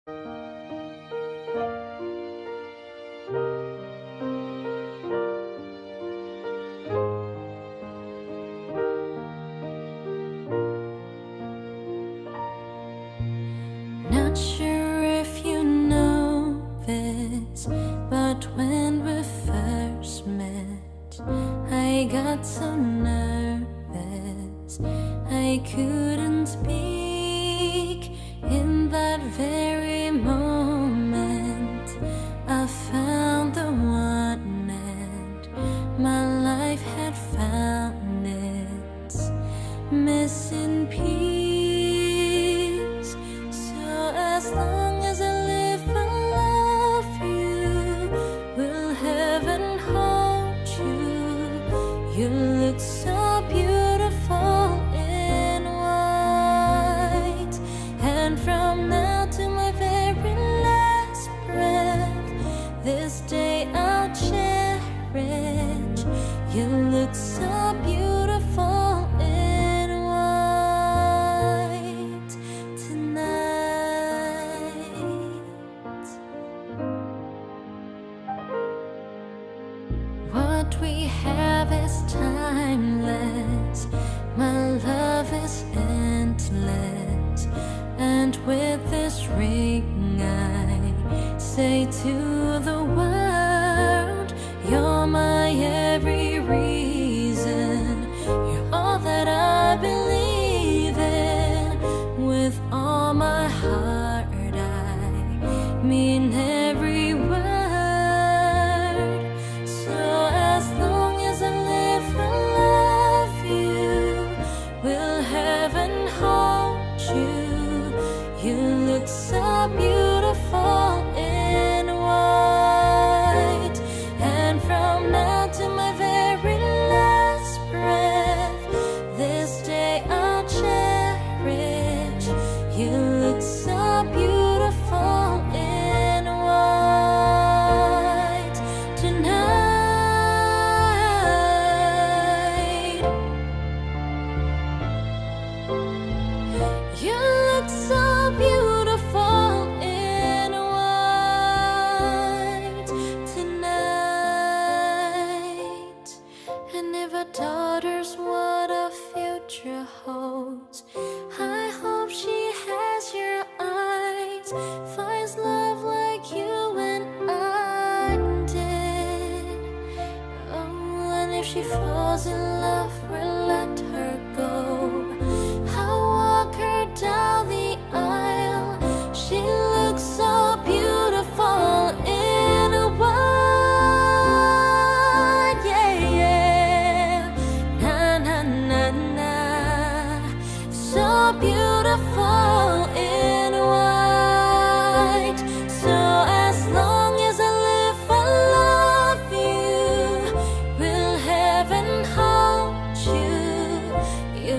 Not sure if you know this, but when we first met, I got so nervous I couldn't speak. In that very moment, I found the one, and my life had found its missing piece. So as long as I live, I love you. Will heaven hold you? You look so beautiful in white, and from now to my very last breath, this day I'll cherish. You look so beautiful in white tonight. What we have is timeless, my love is endless, and with this ring I say to the world, you're my every reason, you're all that I believe in. With all my heart I mean every word. So as long as I live, I love you. Will heaven hold you? You look so beautiful in white, and from now to my very last breath, this day I'll cherish. You look so beautiful in white tonight. You look so beautiful in white tonight. I never daughter's what a future holds. I hope she has your eyes, finds love like you and I did. Oh, and if she falls in love, we'll let her go. I'll walk her down the aisle. She looks so beautiful in a white, yeah, yeah. Na na na na, so beautiful in white. So as long as I live, I love you. Will heaven hold you? You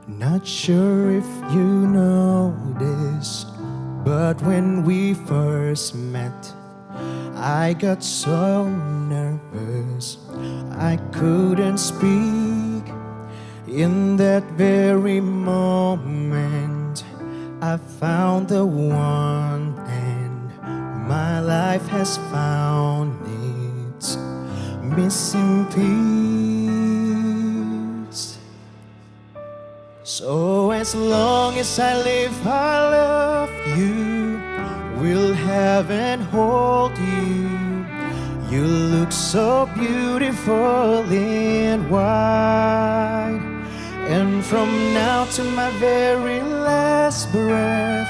Not sure if you know this, but when we first met, I got so nervous I couldn't speak. In that very moment, I found the one, and my life has found its missing piece. So as long as I live, I love you, will have and hold you. You look so beautiful in white, and from now to my very last breath,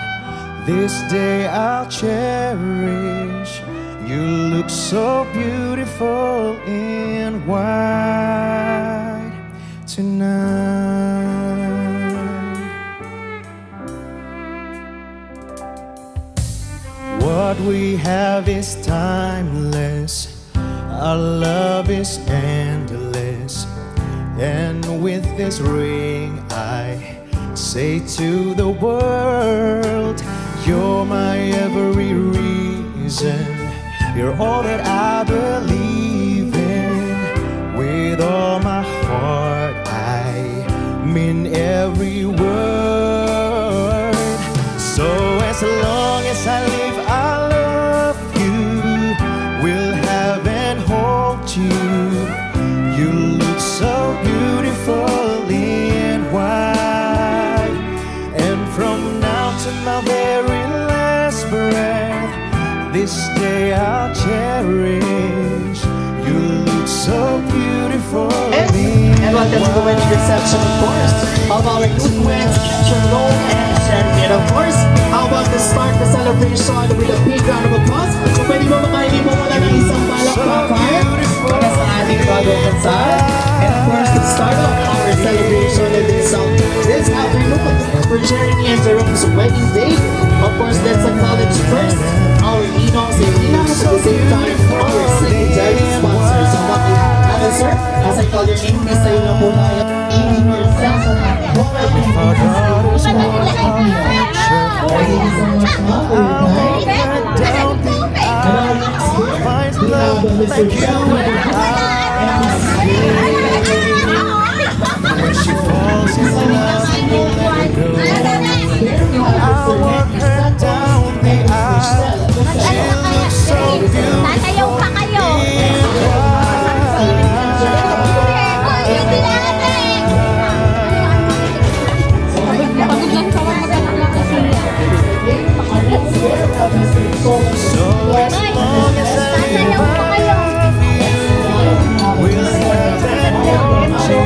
this day I'll cherish. You look so beautiful in white tonight. What we have is timeless, our love is endless, and with this ring I say to the world, you're my every reason, you're all that I believe in. With all my heart I mean every word. So as long as I live, I love you, will have and hold you. You look so beautiful in white, and from now to my very last breath, this day I'll cherish. You look so beautiful And welcome to the wedding reception, of course, of our newlyweds, Jerome and Shannon. Of course, how about to start the celebration with a big round of applause? Kung pwede mo makaili mo muna ng isang palakpakan para sa ating bagong kasal. And of course, to start off our celebration of this afternoon for Jeremy and Jerome's wedding day. Of course, let's acknowledge first our Ninong and Ninang, at the same time, our secondary sponsors. So what we have, sir, as I call your name, please tayo na po tayo. Eating yourself. Our daughters want our future home. Down the aisle finds love like you and when she falls in love, we'll let her go. I walk her down the aisle. She looks so beautiful in So as long as I live, I love you, will have and hold you.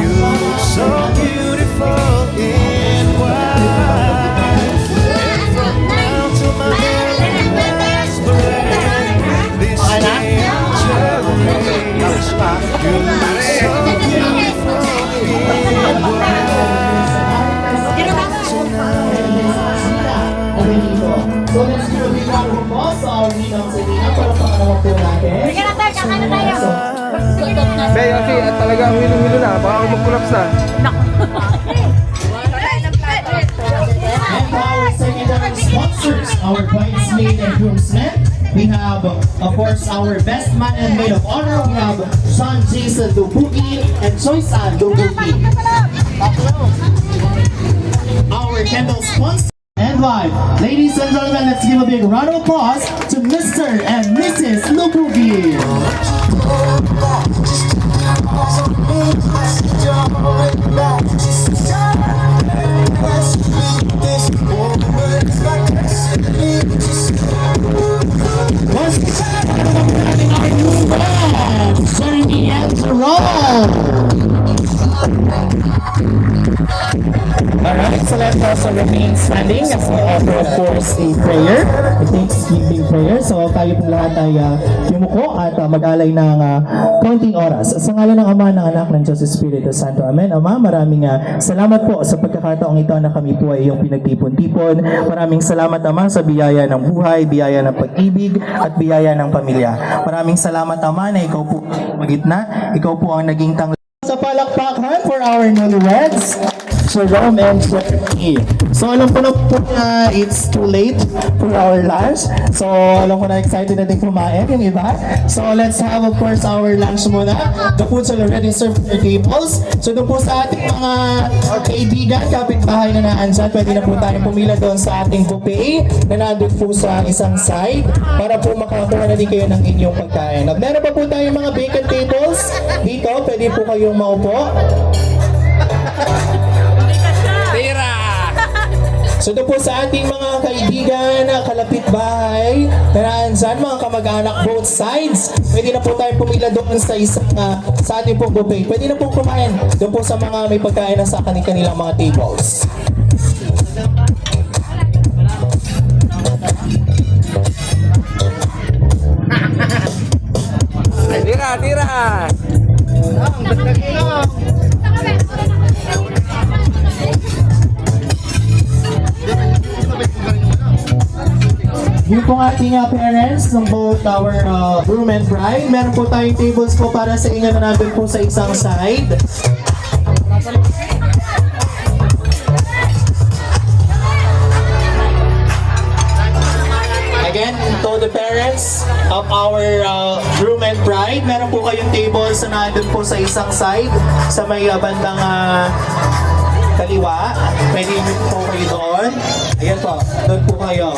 You look so beautiful in white, and from now to my very last breath, this day I'll cherish. You look so beautiful in white tonight. So let's give a big round of applause sa our Ninong sa Ninang para pangalawang po natin. Be, kasi talagang hilo-hilo na. Baka ako mag-collapse na. And for our secondary sponsors, our bridesmaid and groomsmen, we have, of course, our best man and maid of honor. We have Sean Jason Dubuki and Joyce Ann Dubuki. Our candle sponsor. And live, ladies and gentlemen, let's give a big round of applause to Mr. and Mrs. Lubugi. Jeremy and Jerome. Alright, so let us remain standing as we offer, of course, a prayer, a Thanksgiving prayer. So tayo pong lahat ay yumuko at mag-alay ng counting oras. Sa ngalan ng Ama, ng Anak, ng Diyos Espiritu Santo. Amen. Ama, maraming salamat po sa pagkakataong ito na kami po ay iyong pinagtipon-tipon. Maraming salamat, Ama, sa biyaya ng buhay, biyaya ng pag-ibig, at biyaya ng pamilya. Maraming salamat, Ama, na ikaw po magitna, ikaw po ang naging palakpakan for our newlyweds, Jerome and Jackie. So alam ko na po na it's too late for our lunch. So alam ko na excited na din kumain yung iba. So let's have of course our lunch muna. The foods are already served for tables. So doon po sa ating mga kaibigan, kapitbahay na naandyan, pwede na po tayong pumila doon sa ating buffet na nandun po sa isang side para po makakuha na din kayo ng inyong pagkain. At meron pa po tayong mga vacant tables dito. Pwede po kayong maupo. So doon po sa ating mga kaibigan, kalapit bahay, na naandyan, mga kamag-anak both sides, pwede na po tayong pumila doon sa isang sa ating pong buffet. Pwede na po kumain doon po sa mga may pagkain na sa kanilang mga tables. Tira! Yung pong ating parents ng both our groom and bride, meron po tayong tables po para sa inyo na nandun po sa isang side. Again, to the parents of our groom and bride, meron po kayong tables na nandun po sa isang side, sa may bandang kaliwa. Pwede po kayo doon. Ayan po, doon po kayo.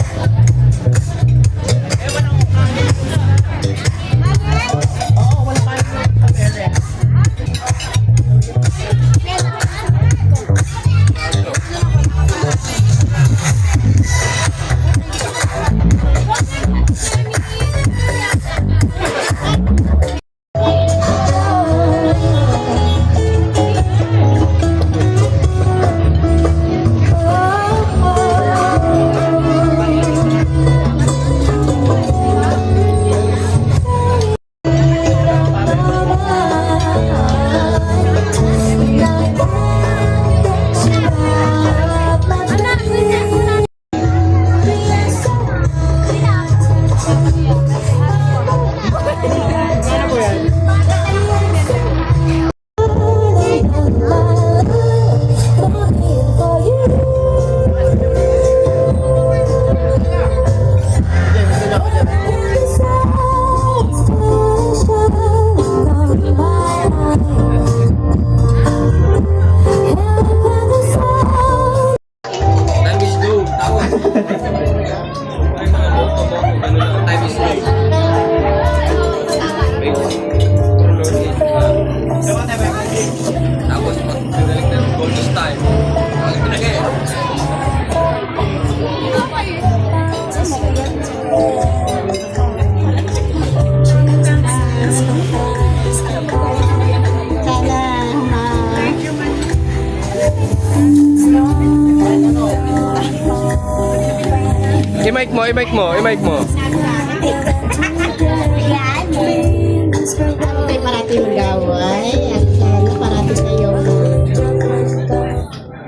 Tapos pagdalik ng bonus time. Ang pinagay. I-mic mo. Ay, parati magaway. At parati kayong...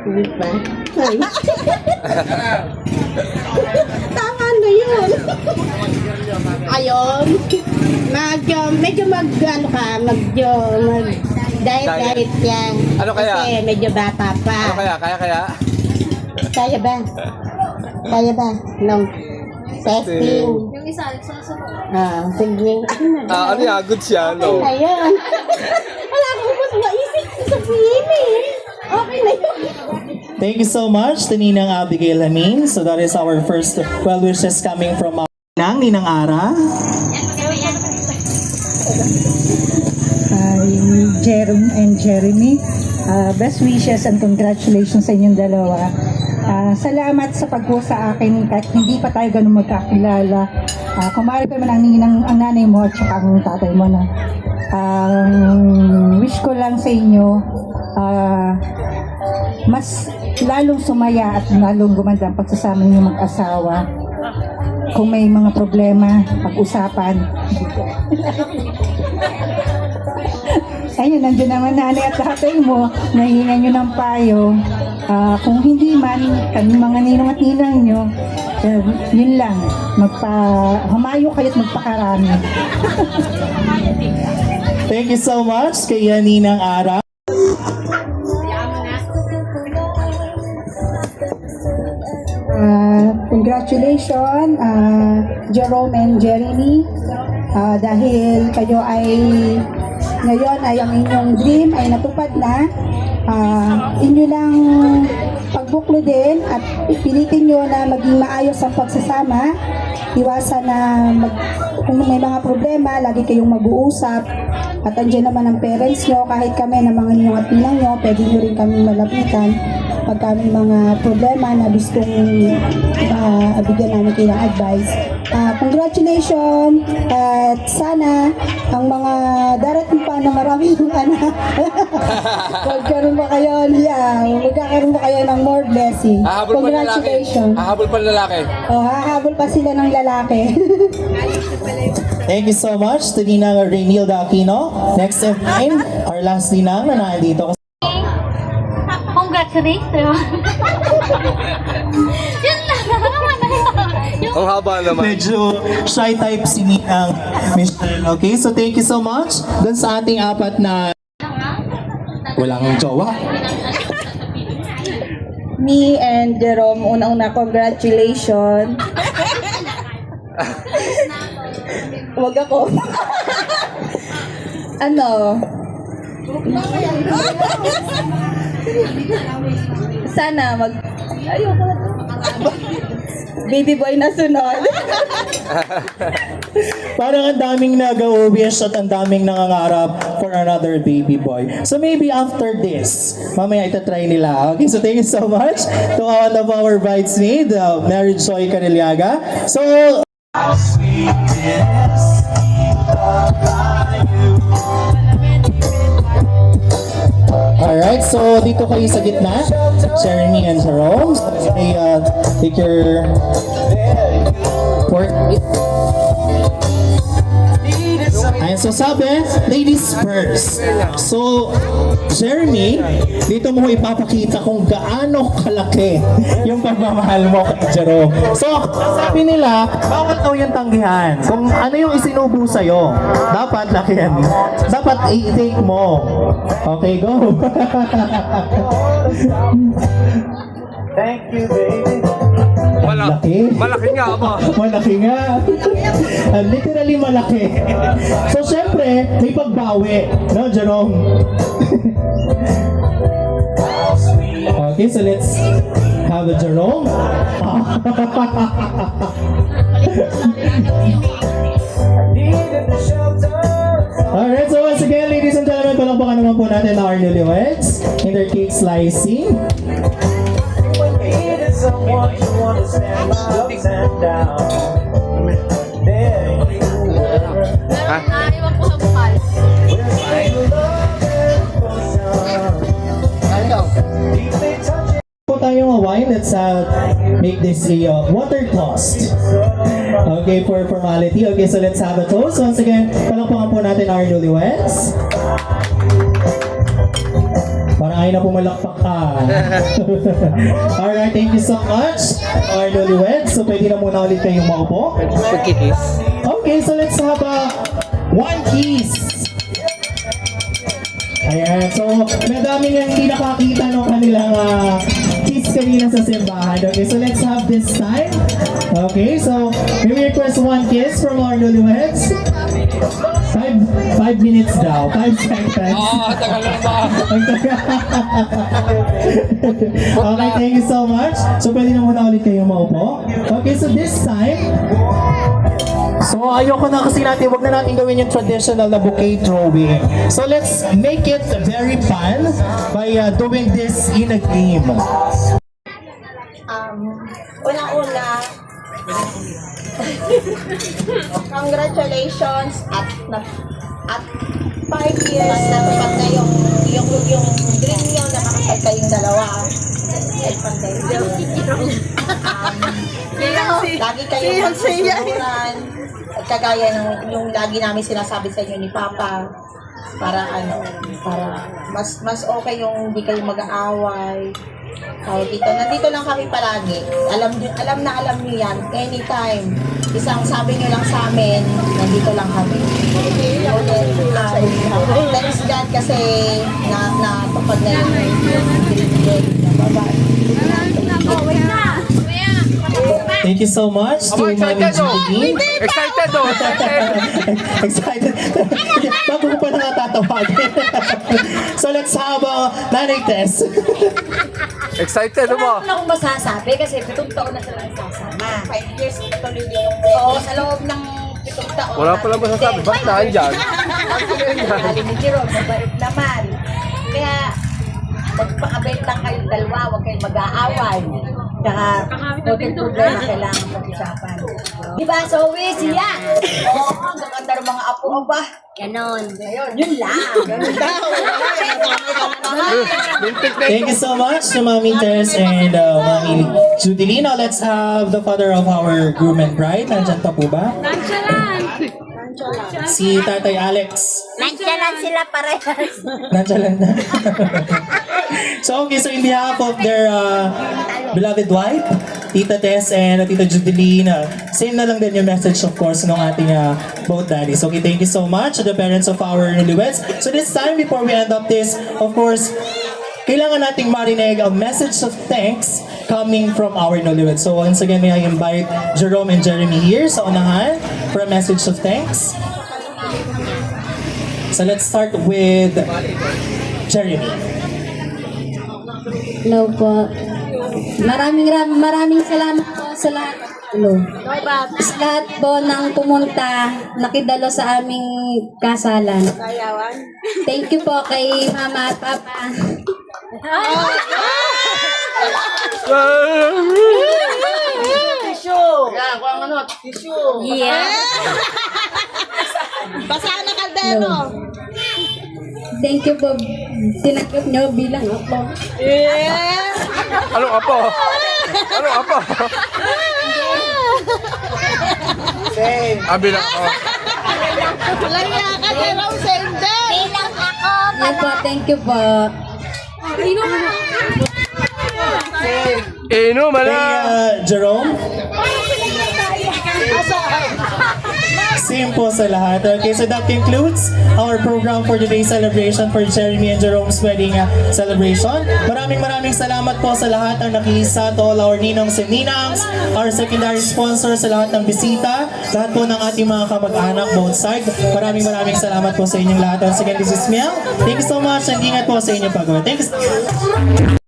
Hindi ba? Ay. Tama na yun. Ayun. Medyo diet yan. Ano kaya? Kasi medyo bata pa. Ano kaya? Kaya? Kaya ba? Kaya ba? Nung testing. Yung isa, nagsasunod. Sige. Ano yan? Good siya, no? Ayun. Wala akong mas maisip sa pili. Okay na yun. Thank you so much to Ninang Abigail Hamin. So that is our first well wishes coming from our Ninang Ara. Jerome and Jeremy. Best wishes and congratulations sa inyong dalawa. Salamat sa pagpo sa akin kahit hindi pa tayo ganun magkakilala. Kumari ko naman ang nanay mo at saka ang tatay mo na. Wish ko lang sa inyo mas lalong sumaya at lalong gumanda ang pagsasama niyo mag-asawa. Kung may mga problema, pag-usapan. Ayun, nandiyan naman nanay at tatay mo, nahingan nyo ng payo. Kung hindi man, kami mga ninong at ninang nyo, yun lang, humayo kayo at magpakarami. Thank you so much kay Ninang Ara. congratulations, Jerome and Jeremy. Dahil kayo ay ngayon ay ang inyong dream ay natupad na. Inyo lang pagbuklo din at pilitin nyo na maging maayos ang pagsasama. Iwasan na kung may mga problema, lagi kayong mag-uusap. At andyan naman ang parents nyo, kahit kami na mga inyong at pinang nyo, pwede nyo rin kami malapitan pagka may mga problema na gustong bigyan namin kayo ng advice. Congratulations at sana ang mga darating pa na maraming anak magkaroon pa kayo magkakaroon pa kayo ng more blessing. Congratulations. Hahabol pa lalaki. Hahabol pa sila ng lalaki. Thank you so much to Ninang Reynilda Aquino. Next in line, our last Ninang na nandito. Congratulations! Yun lang! Yung Ang haba naman. Medyo shy type si Ninang Michelle. Okay, so thank you so much dun sa ating apat na walang jowa. Me and Jerome, unang-una, congratulations. Wag ako. Sana ayoko. Baby boy na sunod. Parang ang daming nag-wish at ang daming nangangarap for another baby boy. So maybe after this, mamaya itatry nila. Okay, so thank you so much to all of our bridesmaids, Mary Joy Caneliaga. So, alright, so dito kayo sa gitna, Jeremy and Jerome. Okay, take your Ayan, so sabi, ladies first. So, Jeremy, dito mo ipapakita kung gaano kalaki yung pagmamahal mo kay Jerome. So, sabi nila, bawal daw yung tanggihan. Kung ano yung isinubo sa'yo, dapat lakihan. Dapat i-take mo. Okay, go. Thank you, baby. Malaki. Malaki nga ba? Malaki nga. Literally malaki. So, syempre, may pagbawi. No, Jerome? Okay, so let's have a Jerome. Alright, so once again, ladies and gentlemen, palakpakan naman po natin our newlyweds in their cake slicing. Someone to understand my ups and downs. naiwan ko sa bukal. Po tayong wine, let's make this a water toast. Okay, for formality. Okay, so let's have a toast. Once again, palakpakan po natin our newlyweds. Parang ayaw na pumalakpak ka. Alright, thank you so much, our newlyweds. So pwede na muna ulit kayong maupo. Pagkikis. Okay, so let's have one kiss. Ayan, so madami nga hindi nakakita ng kanilang kiss kanina sa simbahan. Okay, so let's have this time. Okay, so may we request one kiss from our newlyweds. 5 minutes daw, 5 seconds. Tagal na ba? Okay, thank you so much. So pwede na muna ulit kayo maupo. Okay, so this time, so ayoko na kasi wag na natin gawin yung traditional na bouquet throwing. So let's make it very fun by doing this in a game. Una-una, congratulations at 5 years na tupad na yung dream nyo na makapag kayong dalawa. Lagi kayong magsusunuran. Kagaya ng yung lagi namin sinasabi sa inyo ni Papa, para mas okay yung hindi kayo mag-aaway. Nandito lang kami palagi. Alam niyo yan. Anytime. Isang sabi niyo lang sa amin, nandito lang kami. Thanks God kasi natupad na yung dream. Bye-bye. Wait na! Thank you so much to Aba, Mami excited oh. Judy. Excited oh. Excited. Excited. Bago ko pa nakatatawagin. So let's have Nanay Tess. Excited mo. Wala akong masasabi kasi 7 taon na sila nagsasama. 5 years tuloy yung Oo, sa loob ng 7 taon. Wala pa lang masasabi. Basta andyan. Sabi ni Jerome, mabait naman. Kaya, magpakabait lang kayong dalawa, huwag kayong mag-aaway. Kaya, konting problema kailangan pag-usapan. Diba, Zoe, siya? Oo, ang gaganda ng mga apo mo ba? Ganon. Yun lang. Ganon daw. Thank you so much to Mami Tess and Mami Judy. Now let's have the father of our groom and bride. Nandyan pa po ba? Si Tatay Alex. Nandiyan sila parehas. Nandiyan lang na. So okay, so in behalf of their beloved wife, Tita Tess and Tita Judeline, same na lang din yung message of course ng ating both daddies. Okay, thank you so much to the parents of our newlyweds. So this time, before we end up this, of course, kailangan nating marinig a message of thanks coming from our newlyweds. So once again, may I invite Jerome and Jeremy here sa unahan for a message of thanks. So let's start with Jeremy. Hello po. Maraming salamat po sa lahat. Hello. Sa lahat po ng pumunta, nakidalo sa aming kasalan. Thank you po kay Mama at Papa. Yeah. Basahan na kaldero. Thank you po. Tinanggap niyo bilang ako. Anong apo? Anong apo? Bilang ako. Laya ka, Jerome, same day. Bilang ako. Yan po, thank you po. Inuman Hey, na. Jerome. Same po sa lahat. Okay, so that concludes our program for today's celebration for Jeremy and Jerome's wedding celebration. Maraming salamat po sa lahat ng nakisa, to all our ninongs and ninangs, our secondary sponsors, sa lahat ng bisita, lahat po ng ating mga kamag-anak, both side. Maraming salamat po sa inyong lahat. Once again, this is Miel. Thank you so much and ingat po sa inyong paggawa. Thank you.